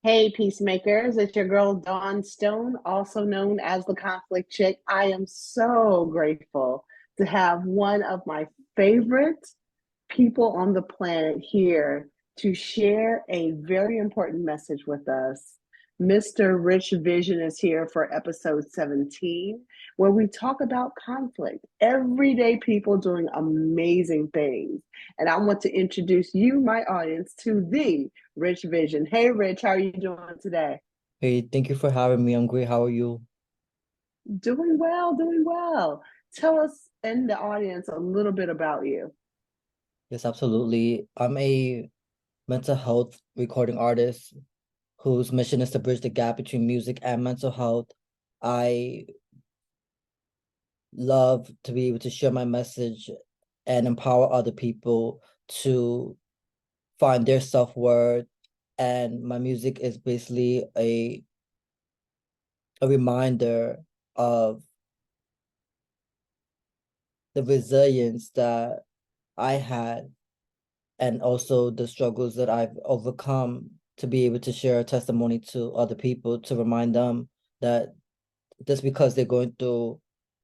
Hey, peacemakers, it's your girl Dawn Stone, also known as the Conflict Chick. I am so grateful to have one of my favorite people on the planet here to share a very important message with us. Mr. Rich Vision is here for episode 17, where we talk about conflict, everyday people doing amazing things. And I want to introduce you, my audience, to the Rich Vision. Hey, Rich, how are you doing today? Hey, thank you for having me. I'm great. How are you? Doing well, doing well. Tell us and the audience a little bit about you. Yes, absolutely. I'm a mental health recording artist whose mission is to bridge the gap between music and mental health. I love to be able to share my message and empower other people to find their self-worth. And my music is basically a reminder of the resilience that I had and also the struggles that I've overcome to be able to share a testimony to other people to remind them that just because they're going through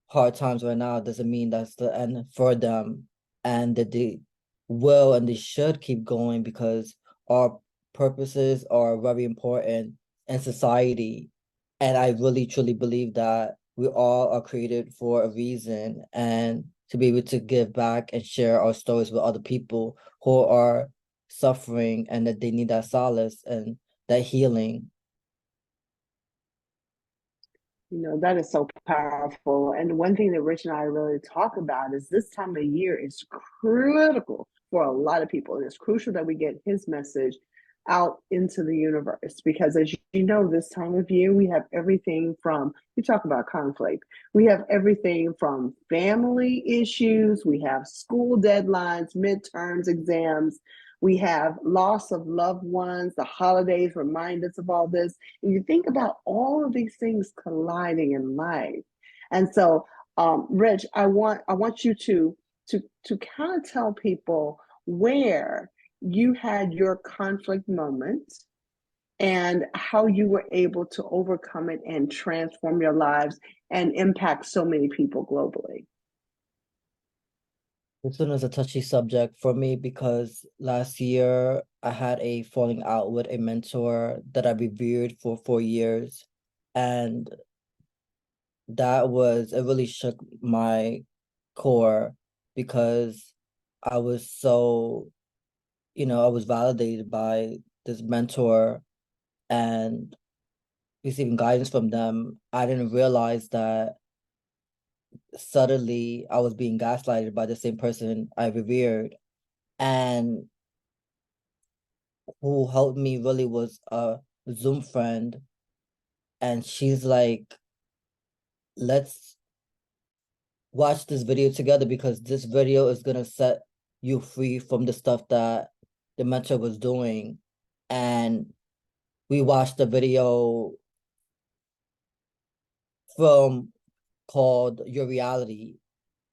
hard times right now doesn't mean that's the end for them, and that they will and they should keep going because our purposes are very important in society. And I really truly believe that we all are created for a reason, and to be able to give back and share our stories with other people who are suffering and that they need that solace and that healing. That is so powerful. And one thing that Rich and I really talk about is this time of year is critical for a lot of people. And it's crucial that we get his message out into the universe because, as you know, this time of year, we have everything from, you talk about conflict, we have everything from family issues, we have school deadlines, midterms, exams. We have loss of loved ones. The holidays remind us of all this. And you think about all of these things colliding in life. And so, Rich, I want you to kind of tell people where you had your conflict moment and how you were able to overcome it and transform your lives and impact so many people globally. This one is a touchy subject for me because last year I had a falling out with a mentor that I revered for 4 years. And it really shook my core because I was so, I was validated by this mentor and receiving guidance from them. I didn't realize that suddenly I was being gaslighted by the same person I revered. And who helped me really was a Zoom friend. And she's like, let's watch this video together because this video is gonna set you free from the stuff that the mentor was doing. And we watched the video film called Your Reality.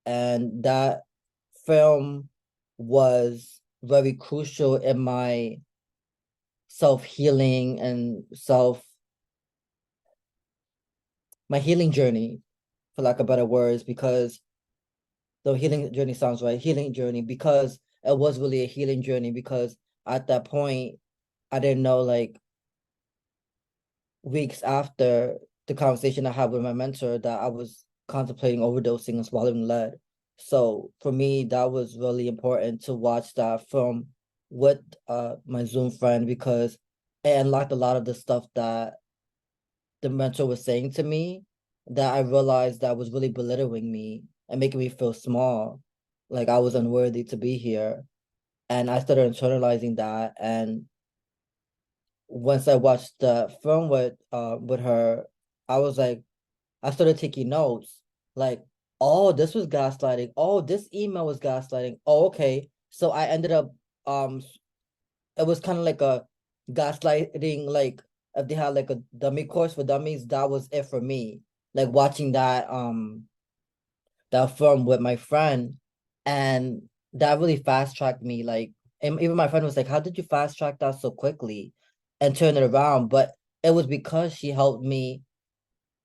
And that film was very crucial in my self-healing and my healing journey, for lack of better words, because the healing journey sounds right, healing journey, because it was really a healing journey because at that point I didn't know, like, weeks after the conversation I had with my mentor, that I was contemplating overdosing and swallowing lead. So for me, that was really important to watch that film with my Zoom friend because it unlocked a lot of the stuff that the mentor was saying to me that I realized that was really belittling me and making me feel small, like I was unworthy to be here. And I started internalizing that. And once I watched the film with her, I was like, I started taking notes, like, oh, this was gaslighting. Oh, this email was gaslighting. Oh, okay. So I ended up um it was kind of like a gaslighting, like if they had like a dummy course for dummies, that was it for me. Like watching that film with my friend, and that really fast tracked me. Like, and even my friend was like, how did you fast track that so quickly? and turn it around. But it was because she helped me.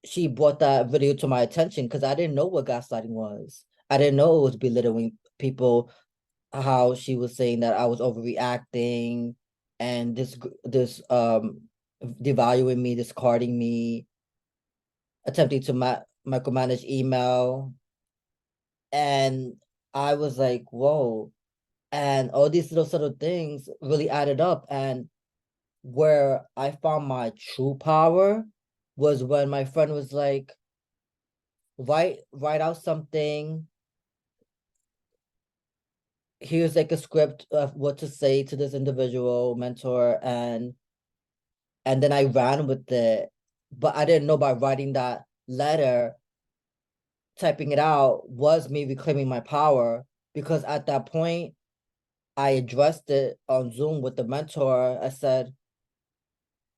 She brought that video to my attention because I didn't know what gaslighting was. I didn't know it was belittling people, how she was saying that I was overreacting and this devaluing me, discarding me, attempting to micromanage email. And I was like, whoa. And all these little subtle things really added up. And where I found my true power was when my friend was like, write out something. Here's like a script of what to say to this individual mentor, and then I ran with it. But I didn't know by writing that letter, typing it out was me reclaiming my power, because at that point I addressed it on Zoom with the mentor. I said,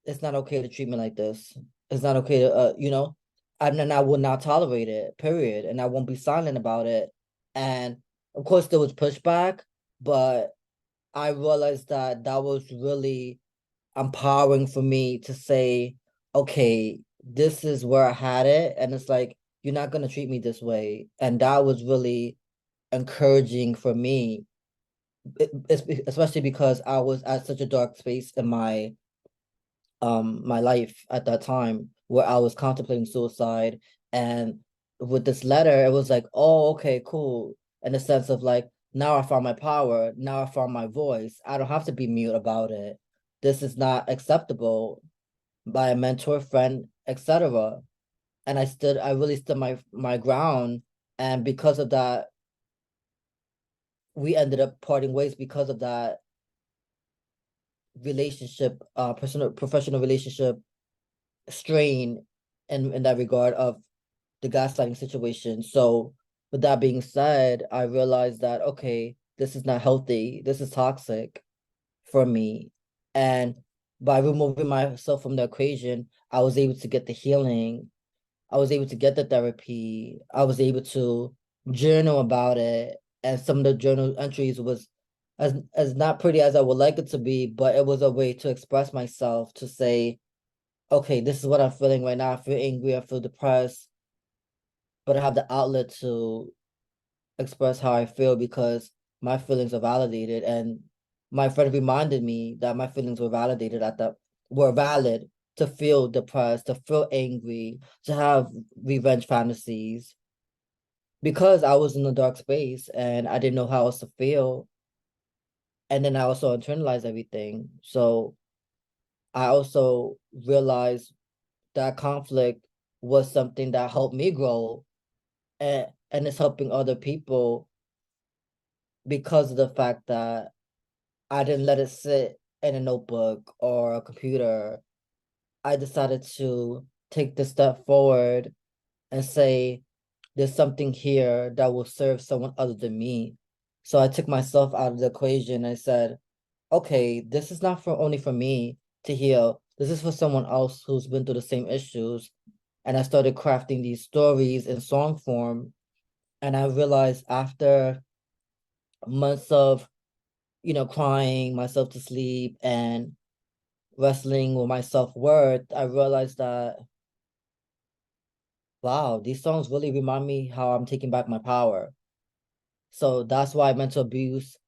it's not okay to treat me like this. It's not okay to, and then I will not tolerate it, period. And I won't be silent about it. And of course, there was pushback, but I realized that that was really empowering for me to say, okay, this is where I had it. And it's like, you're not going to treat me this way. And that was really encouraging for me, especially because I was at such a dark space in my life at that time where I was contemplating suicide. And with this letter, it was like, oh, okay, cool. In the sense of like, now I found my power, now I found my voice. I don't have to be mute about it. This is not acceptable by a mentor, friend, etc. And I really stood my ground. And because of that, we ended up parting ways because of that relationship, personal professional relationship strain in that regard of the gaslighting situation. So with that being said, I realized that, okay, this is not healthy. This is toxic for me. And by removing myself from the equation, I was able to get the healing. I was able to get the therapy. I was able to journal about it. And some of the journal entries was as not pretty as I would like it to be, but it was a way to express myself, to say, okay, this is what I'm feeling right now. I feel angry, I feel depressed, but I have the outlet to express how I feel because my feelings are validated. And my friend reminded me that my feelings were validated were valid, to feel depressed, to feel angry, to have revenge fantasies, because I was in a dark space and I didn't know how else to feel. And then I also internalized everything. So I also realized that conflict was something that helped me grow, and it's helping other people because of the fact that I didn't let it sit in a notebook or a computer. I decided to take the step forward and say, there's something here that will serve someone other than me. So I took myself out of the equation and said, okay, this is not for only for me to heal. This is for someone else who's been through the same issues. And I started crafting these stories in song form. And I realized after months of, crying myself to sleep and wrestling with my self-worth, I realized that, wow, these songs really remind me how I'm taking back my power. So that's why mental abuse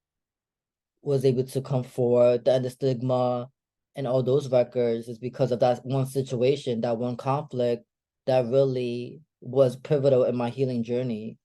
was able to come forward, the end of stigma and all those records is because of that one situation, that one conflict that really was pivotal in my healing journey.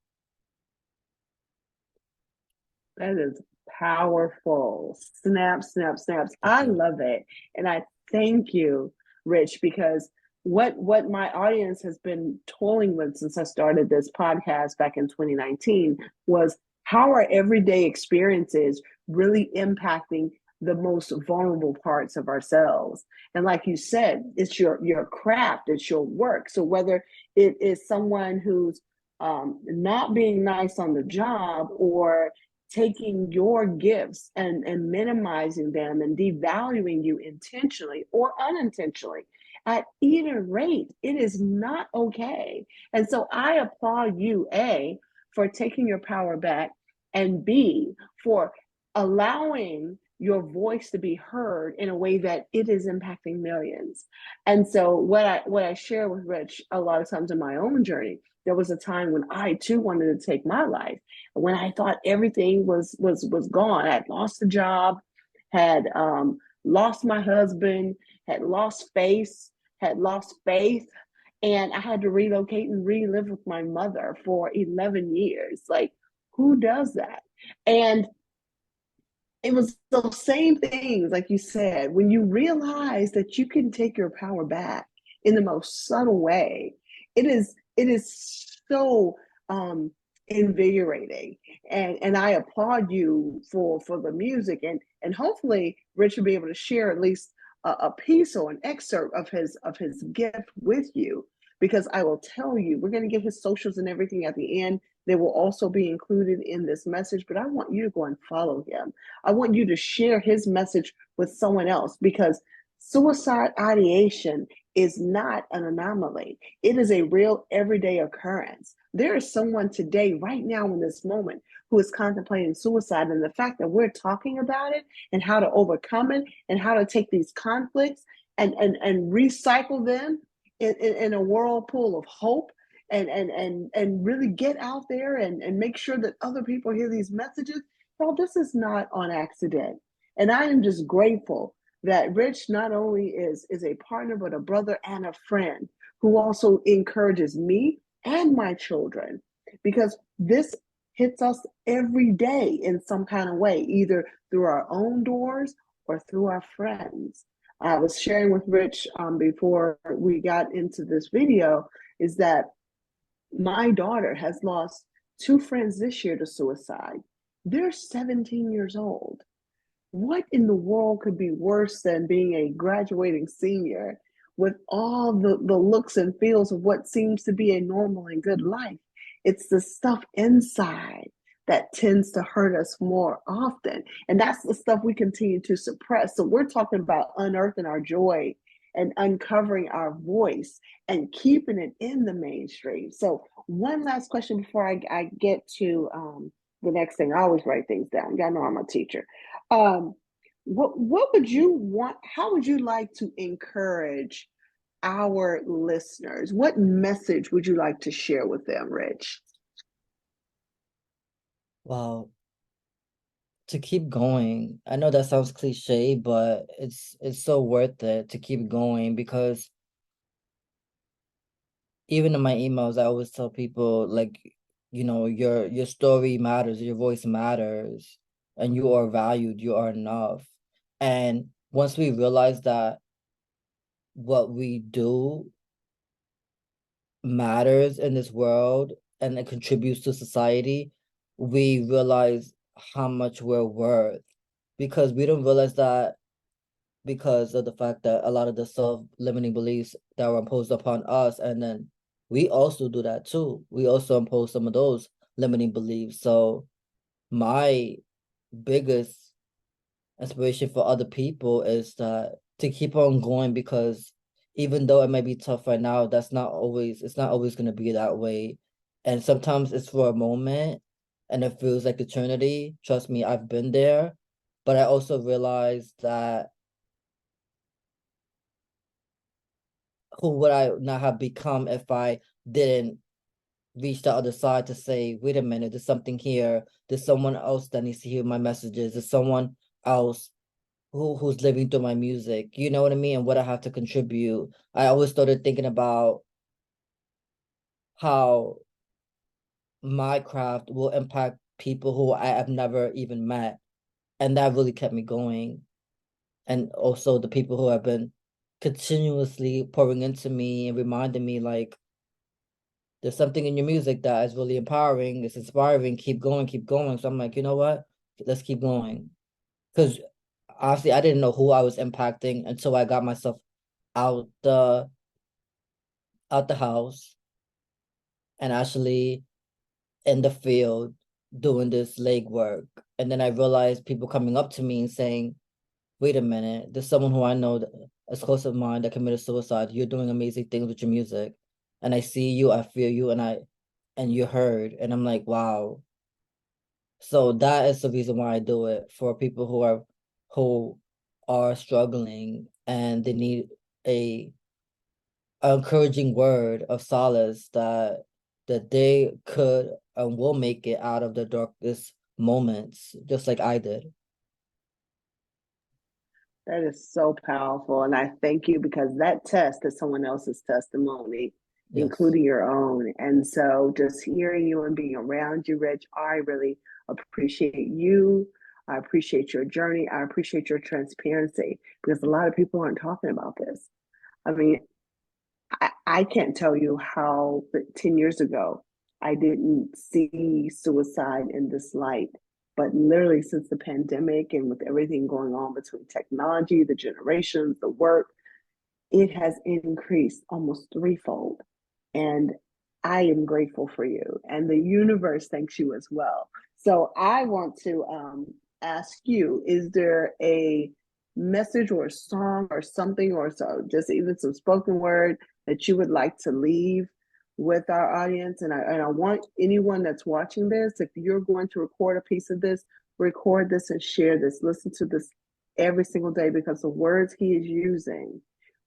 That is powerful. Snap, snap, snaps. Thank I you. love it. And I thank you, Rich, because what my audience has been toiling with since I started this podcast back in 2019 was, how are everyday experiences really impacting the most vulnerable parts of ourselves? And like you said, it's your craft, it's your work. So whether it is someone who's not being nice on the job, or taking your gifts and minimizing them and devaluing you intentionally or unintentionally, at either rate, it is not okay. And so I applaud you, A, for taking your power back, and B, for allowing your voice to be heard in a way that it is impacting millions. And so what I share with Rich a lot of times in my own journey, there was a time when I too wanted to take my life, when I thought everything was gone. I had lost the job, had lost my husband, had lost had lost faith, and I had to relocate and relive with my mother for 11 years. Like, who does that? And it was those same things, like you said, when you realize that you can take your power back in the most subtle way, it is so invigorating. And I applaud you for the music, and hopefully Rich will be able to share at least a piece or an excerpt of his gift with you, because I will tell you, we're going to get his socials and everything at the end. They will also be included in this message, but I want you to go and follow him. I want you to share his message with someone else, because suicide ideation is not an anomaly. It is a real everyday occurrence. There is someone today, right now in this moment, who is contemplating suicide. And the fact that we're talking about it and how to overcome it and how to take these conflicts and recycle them in a whirlpool of hope, and really get out there and make sure that other people hear these messages. Well, this is not on accident. And I am just grateful that Rich not only is a partner, but a brother and a friend who also encourages me and my children, because this hits us every day in some kind of way, either through our own doors or through our friends. I was sharing with Rich before we got into this video, is that my daughter has lost two friends this year to suicide. They're 17 years old. What in the world could be worse than being a graduating senior with all the looks and feels of what seems to be a normal and good life? It's the stuff inside that tends to hurt us more often. And that's the stuff we continue to suppress. So we're talking about unearthing our joy and uncovering our voice and keeping it in the mainstream. So one last question before I get to the next thing. I always write things down. Y'all know I'm a teacher. Um, what would you want? How would you like to encourage our listeners? What message would you like to share with them, Rich? Well, to keep going. I know that sounds cliche, but it's so worth it to keep going, because even in my emails, I always tell people, like, your story matters, your voice matters, and you are valued, you are enough. And once we realize that what we do matters in this world and it contributes to society, we realize how much we're worth, because we don't realize that, because of the fact that a lot of the self-limiting beliefs that were imposed upon us, and then we also do that too. We also impose some of those limiting beliefs. So my biggest inspiration for other people is that to keep on going, because even though it may be tough right now, it's not always going to be that way. And sometimes it's for a moment and it feels like eternity. Trust me, I've been there. But I also realized that who would I not have become if I didn't reach the other side to say, wait a minute, there's something here. There's someone else that needs to hear my messages. There's someone else who's living through my music. You know what I mean? And what I have to contribute. I always started thinking about how my craft will impact people who I have never even met. And that really kept me going. And also the people who have been continuously pouring into me and reminding me, like, there's something in your music that is really empowering, it's inspiring, keep going, keep going. So I'm like, you know what? Let's keep going. Because honestly, I didn't know who I was impacting until I got myself out the house and actually in the field doing this leg work. And then I realized people coming up to me and saying, wait a minute, there's someone who I know that is close of mine that committed suicide. You're doing amazing things with your music. And I see you, I feel you, and you're heard. And I'm like, wow. So that is the reason why I do it, for people who are who are struggling and they need a encouraging word of solace that they could and will make it out of the darkest moments, just like I did. That is so powerful. And I thank you because that test is someone else's testimony, Yes. including your own. And so just hearing you and being around you, Rich, I really appreciate you. I appreciate your journey. I appreciate your transparency because a lot of people aren't talking about this. I mean, I can't tell you how 10 years ago I didn't see suicide in this light. But literally, since the pandemic and with everything going on between technology, the generations, the work, it has increased almost threefold. And I am grateful for you. And the universe thanks you as well. So I want to ask you, is there a message or a song or something, or so just even some spoken word that you would like to leave with our audience? And I want anyone that's watching this, if you're going to record a piece of this, record this and share this. Listen to this every single day because the words he is using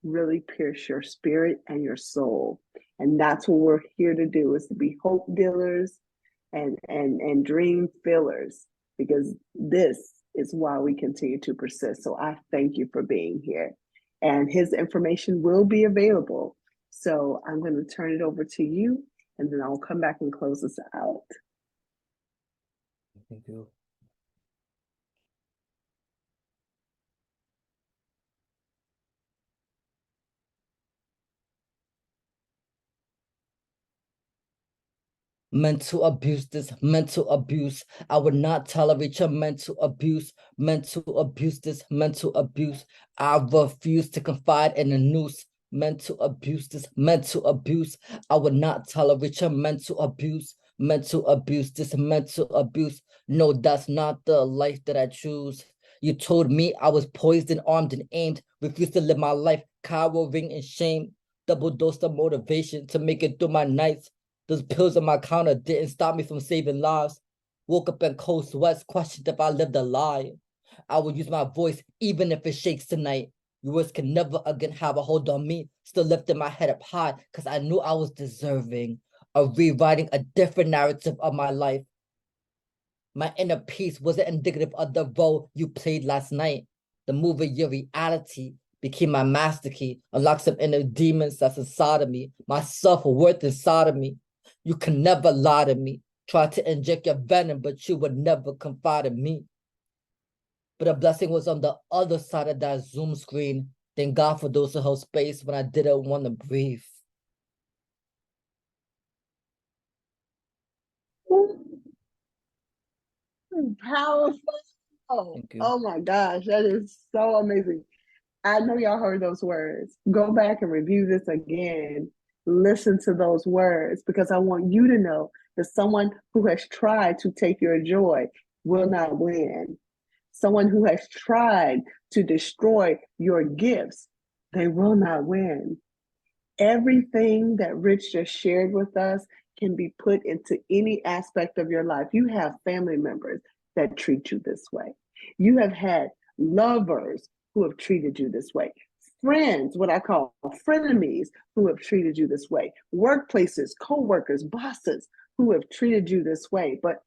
really pierce your spirit and your soul. And that's what we're here to do, is to be hope dealers and dream fillers, because this is why we continue to persist. So I thank you for being here. And his information will be available. So I'm going to turn it over to you, and then I'll come back and close us out. Thank you. Mental abuse, this mental abuse. I would not tolerate your mental abuse. Mental abuse, this mental abuse. I refuse to confide in a noose. Mental abuse, this mental abuse. I would not tolerate your mental abuse. Mental abuse, this mental abuse. No, that's not the life that I choose. You told me I was poisoned, armed, and aimed. Refused to live my life, cowering in shame. Double dose of motivation to make it through my nights. Those pills on my counter didn't stop me from saving lives. Woke up in cold sweats, questioned if I lived a lie. I will use my voice even if it shakes tonight. Your words can never again have a hold on me. Still lifting my head up high because I knew I was deserving of rewriting a different narrative of my life. My inner peace wasn't indicative of the role you played last night. The movie Your Reality became my master key, unlocked some inner demons that's inside of me, my self-worth inside of me. You can never lie to me. Try to inject your venom, but you would never confide in me. But a blessing was on the other side of that Zoom screen. Thank God for those who held space when I didn't want to breathe. Powerful. Thank you. Oh my gosh, that is so amazing. I know y'all heard those words. Go back and review this again. Listen to those words, because I want you to know that someone who has tried to take your joy will not win. Someone who has tried to destroy your gifts, they will not win. Everything that Rich just shared with us can be put into any aspect of your life. You have family members that treat you this way. You have had lovers who have treated you this way. Friends, what I call frenemies, who have treated you this way. Workplaces, co-workers, bosses who have treated you this way. But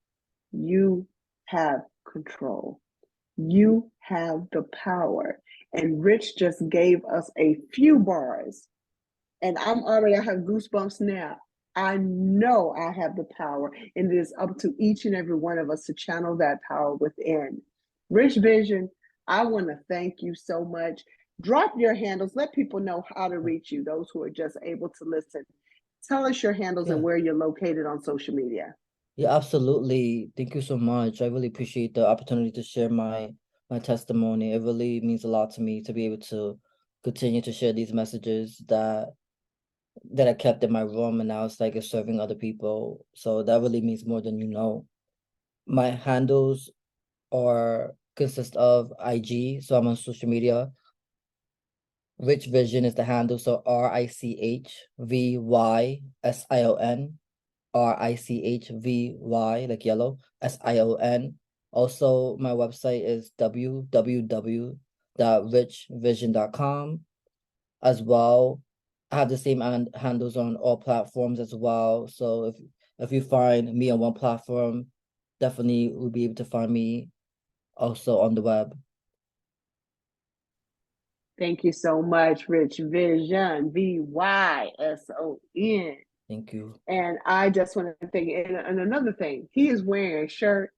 you have control. You have the power. And Rich just gave us a few bars, and I have goosebumps now. I know I have the power, and it is up to each and every one of us to channel that power within. Rich Vysion, I want to thank you so much. Drop your handles. Let people know how to reach you, those who are just able to listen. Tell us your handles and Yeah. where you're located on social media. Yeah, absolutely. Thank you so much. I really appreciate the opportunity to share my testimony. It really means a lot to me to be able to continue to share these messages that I kept in my room, and now it's like it's serving other people. So that really means more than you know. My handles are consist of IG, so I'm on social media. Rich Vysion is the handle, so RICHVYSION. RICHVY, like yellow, SION. Also, my website is www.richvision.com as well. I have the same handles on all platforms as well. So if you find me on one platform, definitely will be able to find me also on the web. Thank you so much, Rich Vision, Vyson. Thank you. And I just want to thank, and another thing, he is wearing a shirt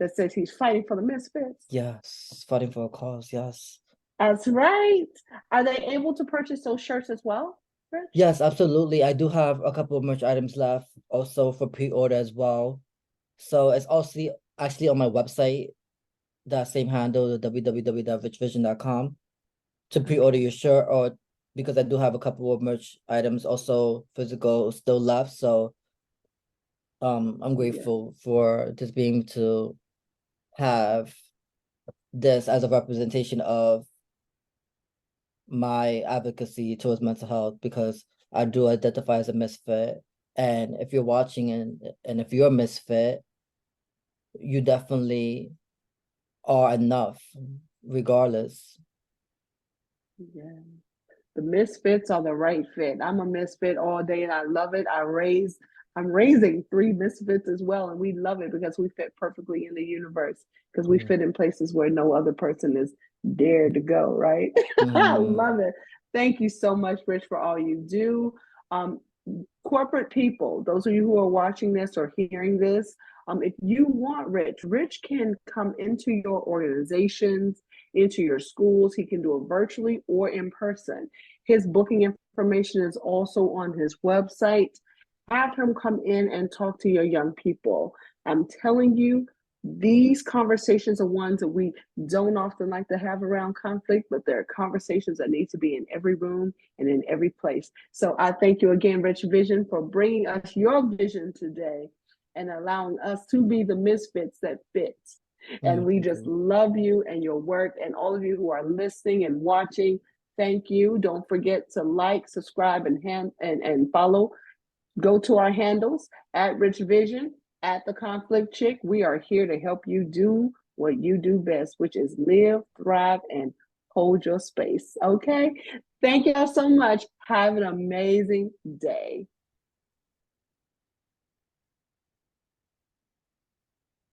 that says he's fighting for the misfits. Yes, fighting for a cause. Yes. That's right. Are they able to purchase those shirts as well, Rich? Yes, absolutely. I do have a couple of merch items left also for pre-order as well. So it's also actually on my website, that same handle, www.richvision.com, to pre-order Okay. your shirt, or because I do have a couple of merch items also physical still left. So I'm Yeah. grateful for just being to have this as a representation of my advocacy towards mental health, because I do identify as a misfit. And if you're watching and if you're a misfit, you definitely are enough regardless. Yeah. The misfits are the right fit. I'm a misfit all day and I love it. I'm raising three misfits as well, and we love it because we fit perfectly in the universe, because we Yeah. fit in places where no other person is dared to go, right? I love it. Thank you so much, Rich, for all you do. Um, Corporate people, those of you who are watching this or hearing this, if you want Rich can come into your organizations, into your schools. He can do it virtually or in person. His booking information is also on his website. Have him come in and talk to your young people. I'm telling you, these conversations are ones that we don't often like to have around conflict, but they're conversations that need to be in every room and in every place. So I thank you again, Rich Vision, for bringing us your vision today and allowing us to be the misfits that fit. And we Thank just you. love you and your work, and all of you who are listening and watching. Thank you. Don't forget to like, subscribe, and follow. Go to our handles at Rich Vision, at The Conflict Chick. We are here to help you do what you do best, which is live, thrive, and hold your space. Okay. Thank y'all so much. Have an amazing day.